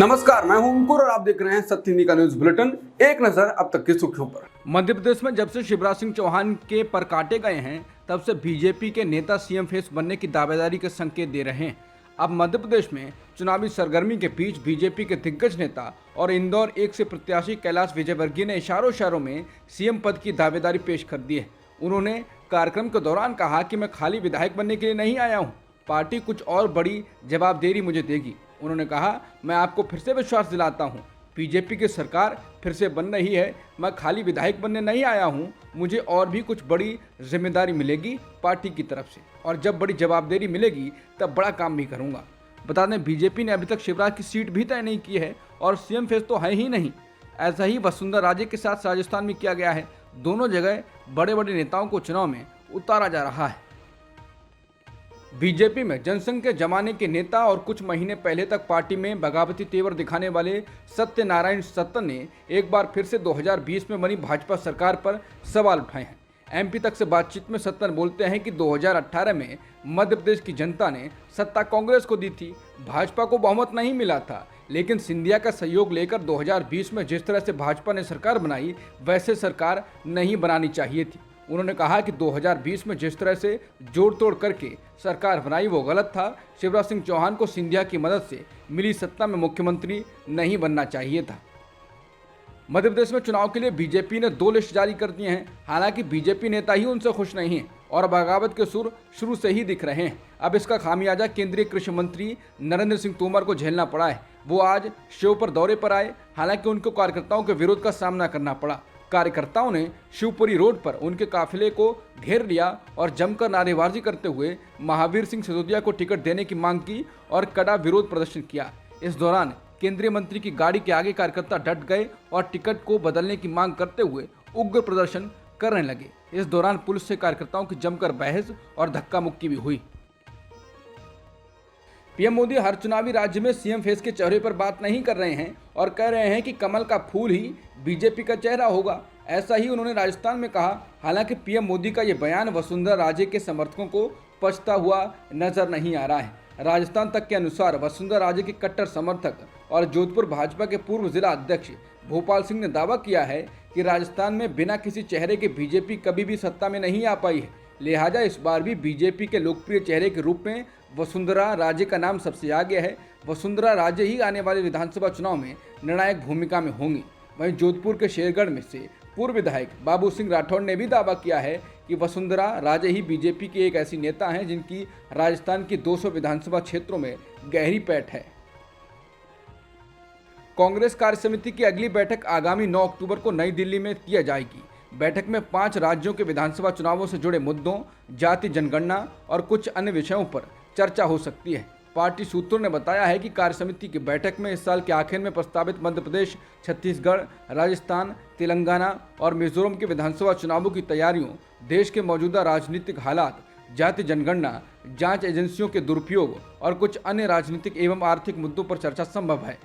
नमस्कार, मैं हूं अंकुर और आप देख रहे हैं सत्य हिंदी का न्यूज बुलेटिन। एक नजर अब तक की सुर्खियों पर। मध्य प्रदेश में जब से शिवराज सिंह चौहान के पर काटे गए हैं, तब से बीजेपी के नेता सीएम फेस बनने की दावेदारी के संकेत दे रहे हैं। अब मध्य प्रदेश में चुनावी सरगर्मी के बीच बीजेपी के दिग्गज नेता और इंदौर एक से प्रत्याशी कैलाश विजयवर्गीय ने इशारों में सीएम पद की दावेदारी पेश कर दी है। उन्होंने कार्यक्रम के दौरान कहा कि मैं खाली विधायक बनने के लिए नहीं आया हूँ, पार्टी कुछ और बड़ी जवाबदेही मुझे देगी। उन्होंने कहा, मैं आपको फिर से विश्वास दिलाता हूं, बीजेपी की सरकार फिर से बन रही है। मैं खाली विधायक बनने नहीं आया हूं, मुझे और भी कुछ बड़ी जिम्मेदारी मिलेगी पार्टी की तरफ से, और जब बड़ी जवाबदेही मिलेगी तब बड़ा काम भी करूंगा। बता दें, बीजेपी ने अभी तक शिवराज की सीट भी तय नहीं की है और सीएम फेस तो है ही नहीं। ऐसा ही वसुंधरा राजे के साथ राजस्थान में किया गया है। दोनों जगह बड़े बड़े नेताओं को चुनाव में उतारा जा रहा है। बीजेपी में जनसंघ के जमाने के नेता और कुछ महीने पहले तक पार्टी में बगावती तेवर दिखाने वाले सत्यनारायण सत्तर ने एक बार फिर से 2020 में बनी भाजपा सरकार पर सवाल उठाए हैं। एमपी तक से बातचीत में सत्तर बोलते हैं कि 2018 में मध्य प्रदेश की जनता ने सत्ता कांग्रेस को दी थी, भाजपा को बहुमत नहीं मिला था, लेकिन सिंधिया का सहयोग लेकर 2020 में जिस तरह से भाजपा ने सरकार बनाई, वैसे सरकार नहीं बनानी चाहिए थी। उन्होंने कहा कि 2020 में जिस तरह से जोड़ तोड़ करके सरकार बनाई वो गलत था। शिवराज सिंह चौहान को सिंधिया की मदद से मिली सत्ता में मुख्यमंत्री नहीं बनना चाहिए था। मध्य प्रदेश में चुनाव के लिए बीजेपी ने 2 लिस्ट जारी कर दिए हैं। हालांकि बीजेपी नेता ही उनसे खुश नहीं हैं और बगावत के सुर शुरू से ही दिख रहे हैं। अब इसका खामियाजा केंद्रीय कृषि मंत्री नरेंद्र सिंह तोमर को झेलना पड़ा है। वो आज शिवपुरी दौरे पर आए, हालांकि उनको कार्यकर्ताओं के विरोध का सामना करना पड़ा। कार्यकर्ताओं ने शिवपुरी रोड पर उनके काफिले को घेर लिया और जमकर नारेबाजी करते हुए महावीर सिंह सिसोदिया को टिकट देने की मांग की और कड़ा विरोध प्रदर्शन किया। इस दौरान केंद्रीय मंत्री की गाड़ी के आगे कार्यकर्ता डट गए और टिकट को बदलने की मांग करते हुए उग्र प्रदर्शन करने लगे। इस दौरान पुलिस से कार्यकर्ताओं की जमकर बहस और धक्का मुक्की भी हुई। पीएम मोदी हर चुनावी राज्य में सीएम फेस के चेहरे पर बात नहीं कर रहे हैं और कह रहे हैं कि कमल का फूल ही बीजेपी का चेहरा होगा। ऐसा ही उन्होंने राजस्थान में कहा। हालांकि पीएम मोदी का ये बयान वसुंधरा राजे के समर्थकों को पचता हुआ नजर नहीं आ रहा है। राजस्थान तक के अनुसार वसुंधरा राजे के कट्टर समर्थक और जोधपुर भाजपा के पूर्व जिला अध्यक्ष भोपाल सिंह ने दावा किया है कि राजस्थान में बिना किसी चेहरे के बीजेपी कभी भी सत्ता में नहीं आ पाई है, लिहाजा इस बार भी बीजेपी के लोकप्रिय चेहरे के रूप में वसुंधरा राजे का नाम सबसे आगे है। वसुंधरा राजे ही आने वाले विधानसभा चुनाव में निर्णायक भूमिका में होंगी। वहीं जोधपुर के शेरगढ़ में से पूर्व विधायक बाबू सिंह राठौड़ ने भी दावा किया है कि वसुंधरा राजे ही बीजेपी की एक ऐसी नेता हैं जिनकी राजस्थान की 200 विधानसभा क्षेत्रों में गहरी पैठ है। कांग्रेस कार्य समिति की अगली बैठक आगामी 9 अक्टूबर को नई दिल्ली में की जाएगी। बैठक में 5 राज्यों के विधानसभा चुनावों से जुड़े मुद्दों, जाति जनगणना और कुछ अन्य विषयों पर चर्चा हो सकती है। पार्टी सूत्रों ने बताया है कि कार्य समिति की बैठक में इस साल के आखिर में प्रस्तावित मध्य प्रदेश, छत्तीसगढ़, राजस्थान, तेलंगाना और मिजोरम के विधानसभा चुनावों की तैयारियों, देश के मौजूदा राजनीतिक हालात, जाति जनगणना, जांच एजेंसियों के दुरुपयोग और कुछ अन्य राजनीतिक एवं आर्थिक मुद्दों पर चर्चा संभव है।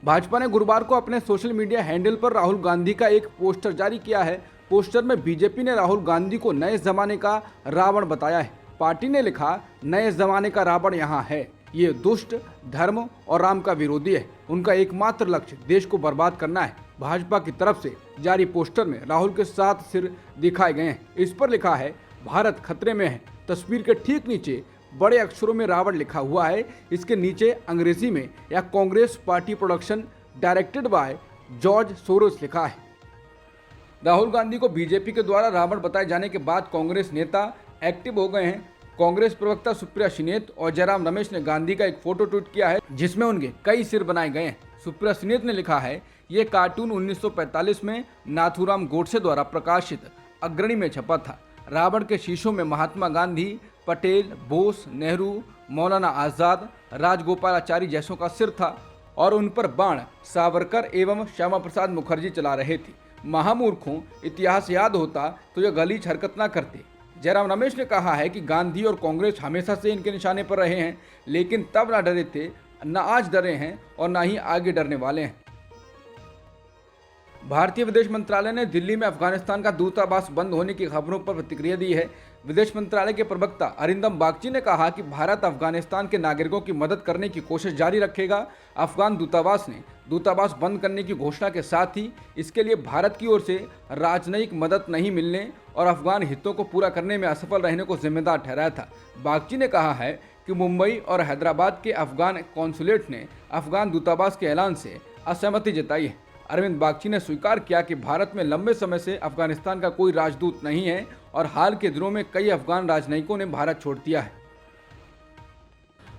भाजपा ने गुरुवार को अपने सोशल मीडिया हैंडल पर राहुल गांधी का एक पोस्टर जारी किया है। पोस्टर में बीजेपी ने राहुल गांधी को नए जमाने का रावण बताया है। पार्टी ने लिखा, नए जमाने का रावण यहाँ है, ये दुष्ट, धर्म और राम का विरोधी है। उनका एकमात्र लक्ष्य देश को बर्बाद करना है। भाजपा की तरफ से जारी पोस्टर में राहुल के 7 सिर दिखाए गए हैं। इस पर लिखा है, भारत खतरे में है। तस्वीर के ठीक नीचे बड़े अक्षरों में रावण लिखा हुआ है। इसके नीचे अंग्रेजी में या Congress party production directed by George Soros लिखा है। राहुल गांधी को बीजेपी के द्वारा रावण बताए जाने के बाद कांग्रेस नेता एक्टिव हो गए हैं। कांग्रेस प्रवक्ता सुप्रिया सिनेत और जयराम रमेश ने गांधी का एक फोटो ट्वीट किया है जिसमें उनके कई सिर बनाए गए हैं। सुप्रिया सिनेत ने लिखा है, ये कार्टून 1945 में नाथूराम गोडसे द्वारा प्रकाशित अग्रणी में छपा था। रावण के शीशों में महात्मा गांधी, पटेल, बोस, नेहरू, मौलाना आज़ाद, राजगोपालाचारी जैसों का सिर था और उन पर बाण सावरकर एवं श्यामा प्रसाद मुखर्जी चला रहे थे। महामूर्खों, इतिहास याद होता तो यह गलीच हरकत ना करते। जयराम रमेश ने कहा है कि गांधी और कांग्रेस हमेशा से इनके निशाने पर रहे हैं, लेकिन तब ना डरे थे, ना आज डरे हैं और ना ही आगे डरने वाले हैं। भारतीय विदेश मंत्रालय ने दिल्ली में अफगानिस्तान का दूतावास बंद होने की खबरों पर प्रतिक्रिया दी है। विदेश मंत्रालय के प्रवक्ता अरिंदम बागची ने कहा कि भारत अफगानिस्तान के नागरिकों की मदद करने की कोशिश जारी रखेगा। अफगान दूतावास ने दूतावास बंद करने की घोषणा के साथ ही इसके लिए भारत की ओर से राजनयिक मदद नहीं मिलने और अफगान हितों को पूरा करने में असफल रहने को जिम्मेदार ठहराया था। बागची ने कहा है कि मुंबई और हैदराबाद के अफगान कॉन्सुलेट ने अफगान दूतावास के ऐलान से असहमति जताई है। अरविंद बागची ने स्वीकार किया कि भारत में लंबे समय से अफगानिस्तान का कोई राजदूत नहीं है और हाल के दिनों में कई अफगान राजनयिकों ने भारत छोड़ दिया है।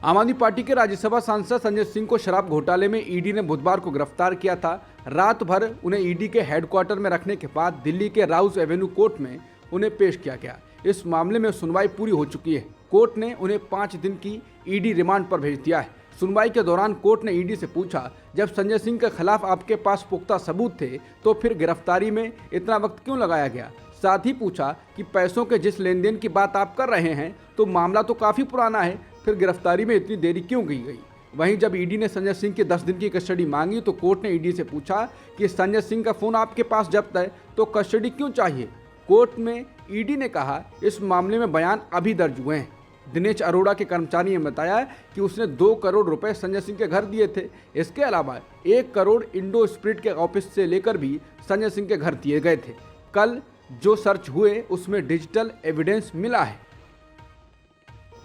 आम आदमी पार्टी के राज्यसभा सांसद संजय सिंह को शराब घोटाले में ईडी ने बुधवार को गिरफ्तार किया था। रात भर उन्हें ईडी के हेडक्वार्टर में रखने के बाद दिल्ली के राउस एवेन्यू कोर्ट में उन्हें पेश किया गया। इस मामले में सुनवाई पूरी हो चुकी है। कोर्ट ने उन्हें 5 दिन की ईडी रिमांड पर भेज दिया है। सुनवाई के दौरान कोर्ट ने ईडी से पूछा, जब संजय सिंह के खिलाफ आपके पास पुख्ता सबूत थे तो फिर गिरफ्तारी में इतना वक्त क्यों लगाया गया। साथ ही पूछा कि पैसों के जिस लेन देन की बात आप कर रहे हैं तो मामला तो काफ़ी पुराना है, फिर गिरफ्तारी में इतनी देरी क्यों की गई। वहीं जब ईडी ने संजय सिंह की 10 दिन की कस्टडी मांगी तो कोर्ट ने ईडी से पूछा कि संजय सिंह का फ़ोन आपके पास जब्त है तो कस्टडी क्यों चाहिए। कोर्ट में ईडी ने कहा, इस मामले में बयान अभी दर्ज हुए हैं। दिनेश अरोड़ा के कर्मचारी ने बताया कि उसने 2 करोड़ रुपए संजय सिंह के घर दिए थे। इसके अलावा 1 करोड़ इंडो स्प्रिट के ऑफिस से लेकर भी संजय सिंह के घर दिए गए थे। कल जो सर्च हुए उसमें डिजिटल एविडेंस मिला है।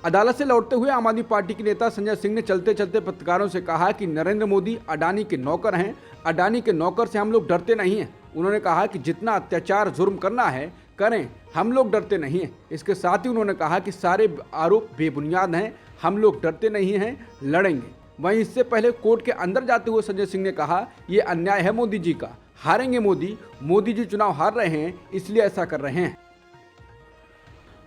अदालत से लौटते हुए आम आदमी पार्टी के नेता संजय सिंह ने चलते चलते पत्रकारों से कहा कि नरेंद्र मोदी अडानी के नौकर हैं। अडानी के नौकर से हम लोग डरते नहीं हैं। उन्होंने कहा कि जितना अत्याचार जुर्म करना है करें, हम लोग डरते नहीं हैं। इसके साथ ही उन्होंने कहा कि सारे आरोप बेबुनियाद हैं, हम लोग डरते नहीं हैं, लड़ेंगे। वहीं इससे पहले कोर्ट के अंदर जाते हुए संजय सिंह ने कहा, ये अन्याय है मोदी जी का, हारेंगे मोदी जी चुनाव हार रहे हैं इसलिए ऐसा कर रहे हैं।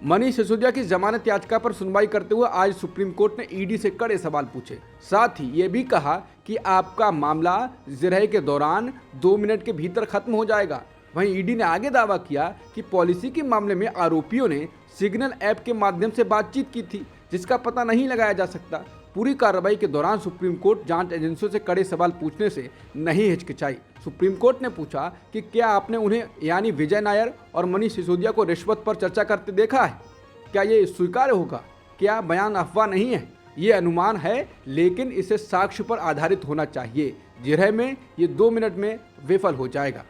मनीष सिसोदिया की जमानत याचिका पर सुनवाई करते हुए आज सुप्रीम कोर्ट ने ईडी से कड़े सवाल पूछे। साथ ही ये भी कहा कि आपका मामला जिरह के दौरान 2 मिनट के भीतर खत्म हो जाएगा। वहीं ईडी ने आगे दावा किया कि पॉलिसी के मामले में आरोपियों ने सिग्नल ऐप के माध्यम से बातचीत की थी जिसका पता नहीं लगाया जा सकता। पूरी कार्रवाई के दौरान सुप्रीम कोर्ट जांच एजेंसियों से कड़े सवाल पूछने से नहीं हिचकिचाई। सुप्रीम कोर्ट ने पूछा कि क्या आपने उन्हें यानी विजय नायर और मनीष सिसोदिया को रिश्वत पर चर्चा करते देखा है? क्या ये स्वीकार्य होगा? क्या बयान अफवाह नहीं है? ये अनुमान है लेकिन इसे साक्ष्य पर आधारित होना चाहिए। जिरह में ये 2 मिनट में विफल हो जाएगा।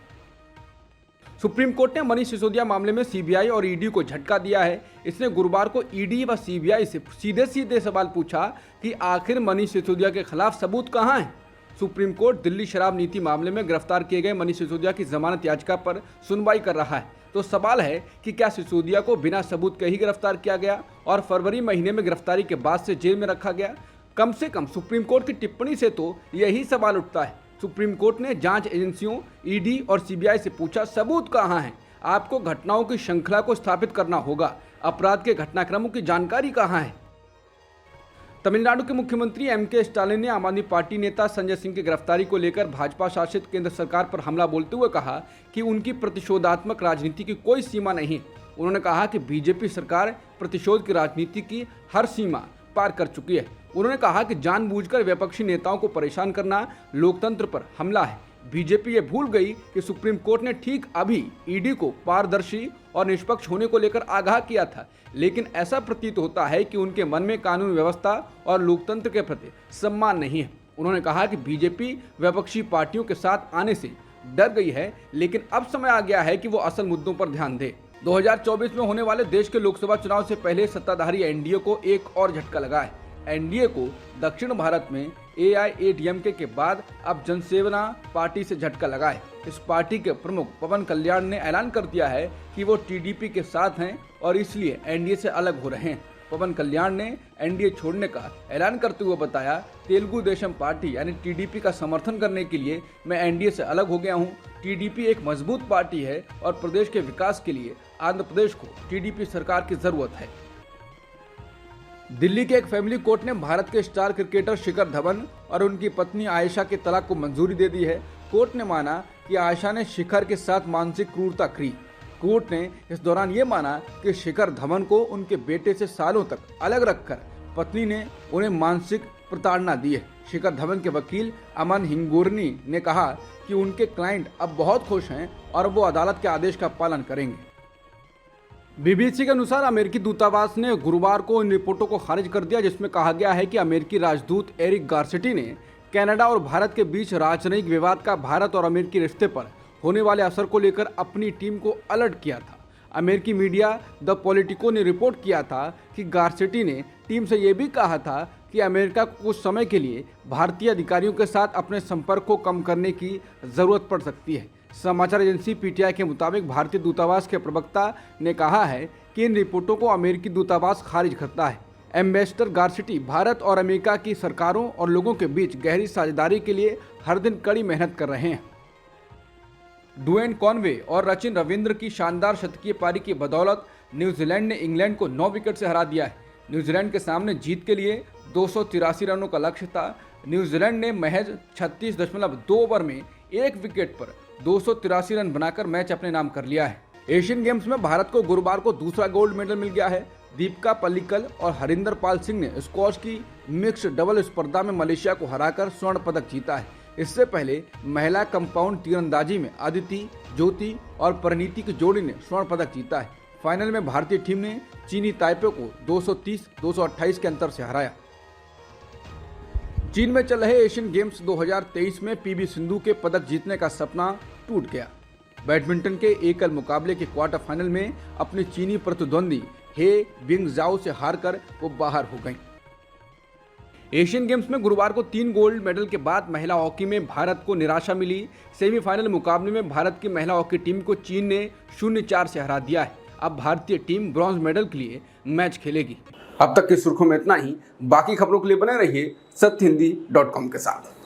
सुप्रीम कोर्ट ने मनीष सिसोदिया मामले में सीबीआई और ईडी को झटका दिया है। इसने गुरुवार को ईडी व सीबीआई से सीधे सवाल पूछा कि आखिर मनीष सिसोदिया के खिलाफ सबूत कहां हैं। सुप्रीम कोर्ट दिल्ली शराब नीति मामले में गिरफ्तार किए गए मनीष सिसोदिया की जमानत याचिका पर सुनवाई कर रहा है। तो सवाल है कि क्या सिसोदिया को बिना सबूत के ही गिरफ्तार किया गया और फरवरी महीने में गिरफ्तारी के बाद से जेल में रखा गया? कम से कम सुप्रीम कोर्ट की टिप्पणी से तो यही सवाल उठता है। सुप्रीम कोर्ट ने जांच एजेंसियों ईडी और सीबीआई से पूछा, सबूत कहां हैं? आपको घटनाओं की श्रृंखला को स्थापित करना होगा। अपराध के घटनाक्रमों की जानकारी कहां है? तमिलनाडु के मुख्यमंत्री एम.के. स्टालिन ने आम आदमी पार्टी नेता संजय सिंह की गिरफ्तारी को लेकर भाजपा शासित केंद्र सरकार पर हमला बोलते हुए कहा कि उनकी प्रतिशोधात्मक राजनीति की कोई सीमा नहीं। उन्होंने कहा कि बीजेपी सरकार प्रतिशोध की राजनीति की हर सीमा पार कर चुकी है। उन्होंने कहा कि जानबूझकर विपक्षी नेताओं को परेशान करना लोकतंत्र पर हमला है। बीजेपी ये भूल गई कि सुप्रीम कोर्ट ने ठीक अभी ईडी को पारदर्शी और निष्पक्ष होने को लेकर आगाह किया था, लेकिन ऐसा प्रतीत होता है कि उनके मन में कानून व्यवस्था और लोकतंत्र के प्रति सम्मान नहीं है। उन्होंने कहा कि बीजेपी विपक्षी पार्टियों के साथ आने से डर गई है, लेकिन अब समय आ गया है कि वो असल मुद्दों पर ध्यान दे। 2024 में होने वाले देश के लोकसभा चुनाव से पहले सत्ताधारी एनडीए को एक और झटका लगा है। एनडीए को दक्षिण भारत में एआईएडीएमके के बाद अब जनसेवना पार्टी से झटका लगा है। इस पार्टी के प्रमुख पवन कल्याण ने ऐलान कर दिया है कि वो टीडीपी के साथ हैं और इसलिए एनडीए से अलग हो रहे हैं। पवन कल्याण ने एनडीए छोड़ने का ऐलान करते हुए बताया, तेलुगु देशम पार्टी यानी टीडीपी का समर्थन करने के लिए मैं एनडीए से अलग हो गया हूं। टीडीपी एक मजबूत पार्टी है और प्रदेश के विकास के लिए आंध्र प्रदेश को टीडीपी सरकार की जरूरत है। दिल्ली के एक फैमिली कोर्ट ने भारत के स्टार क्रिकेटर शिखर धवन और उनकी पत्नी आयशा के तलाक को मंजूरी दे दी है। कोर्ट ने माना कि आयशा ने शिखर के साथ मानसिक क्रूरता की। कोर्ट ने इस दौरान ये माना कि शिखर धवन को उनके बेटे से सालों तक अलग रखकर पत्नी ने उन्हें मानसिक प्रताड़ना दी है। शिखर धवन के वकील अमन हिंगोरनी ने कहा कि उनके क्लाइंट अब बहुत खुश हैं और वो अदालत के आदेश का पालन करेंगे। बीबीसी के अनुसार अमेरिकी दूतावास ने गुरुवार को इन रिपोर्टों को खारिज कर दिया, जिसमें कहा गया है कि अमेरिकी राजदूत एरिक गारसेटी ने कनाडा और भारत के बीच राजनयिक विवाद का भारत और अमेरिकी रिश्ते पर होने वाले असर को लेकर अपनी टीम को अलर्ट किया था। अमेरिकी मीडिया द पॉलिटिको ने रिपोर्ट किया था कि गारसेटी ने टीम से यह भी कहा था कि अमेरिका को कुछ समय के लिए भारतीय अधिकारियों के साथ अपने संपर्क को कम करने की ज़रूरत पड़ सकती है। समाचार एजेंसी पीटीआई के मुताबिक भारतीय दूतावास के प्रवक्ता ने कहा है कि इन रिपोर्टों को अमेरिकी दूतावास खारिज करता है। एम्बेसडर गारसेटी भारत और अमेरिका की सरकारों और लोगों के बीच गहरी साझेदारी के लिए हर दिन कड़ी मेहनत कर रहे हैं। ड्वेन कॉनवे और सचिन रविंद्र की शानदार शतकीय पारी की बदौलत न्यूजीलैंड ने इंग्लैंड को 9 विकेट से हरा दिया है। न्यूजीलैंड के सामने जीत के लिए 283 रनों का लक्ष्य था। न्यूजीलैंड ने महज 36.2 ओवर में 1 विकेट पर 283 रन बनाकर मैच अपने नाम कर लिया है। एशियन गेम्स में भारत को गुरुवार को दूसरा गोल्ड मेडल मिल गया है। दीपिका पल्लिकल और हरिंदर पाल सिंह ने स्क्वॉश की मिक्स्ड डबल स्पर्धा में मलेशिया को हराकर स्वर्ण पदक जीता है। इससे पहले महिला कंपाउंड तीरंदाजी में अदिति, ज्योति और परिणीति की जोड़ी ने स्वर्ण पदक जीता है। फाइनल में भारतीय टीम ने चीनी ताइपे को 230-228 के अंतर से हराया। चीन में चल रहे एशियन गेम्स 2023 में पीवी सिंधु के पदक जीतने का सपना टूट गया। बैडमिंटन के एकल मुकाबले के क्वार्टर फाइनल में अपनी चीनी प्रतिद्वंदी हे बिंगजाओ से हारकर वो बाहर हो गईं। एशियन गेम्स में गुरुवार को 3 गोल्ड मेडल के बाद महिला हॉकी में भारत को निराशा मिली। सेमीफाइनल मुकाबले में भारत की महिला हॉकी टीम को चीन ने 0-4 से हरा दिया है। अब भारतीय टीम ब्रॉन्ज मेडल के लिए मैच खेलेगी। अब तक की सुर्खियों में इतना ही। बाकी खबरों के लिए बने रहिए सत्यहिंदी.com के साथ।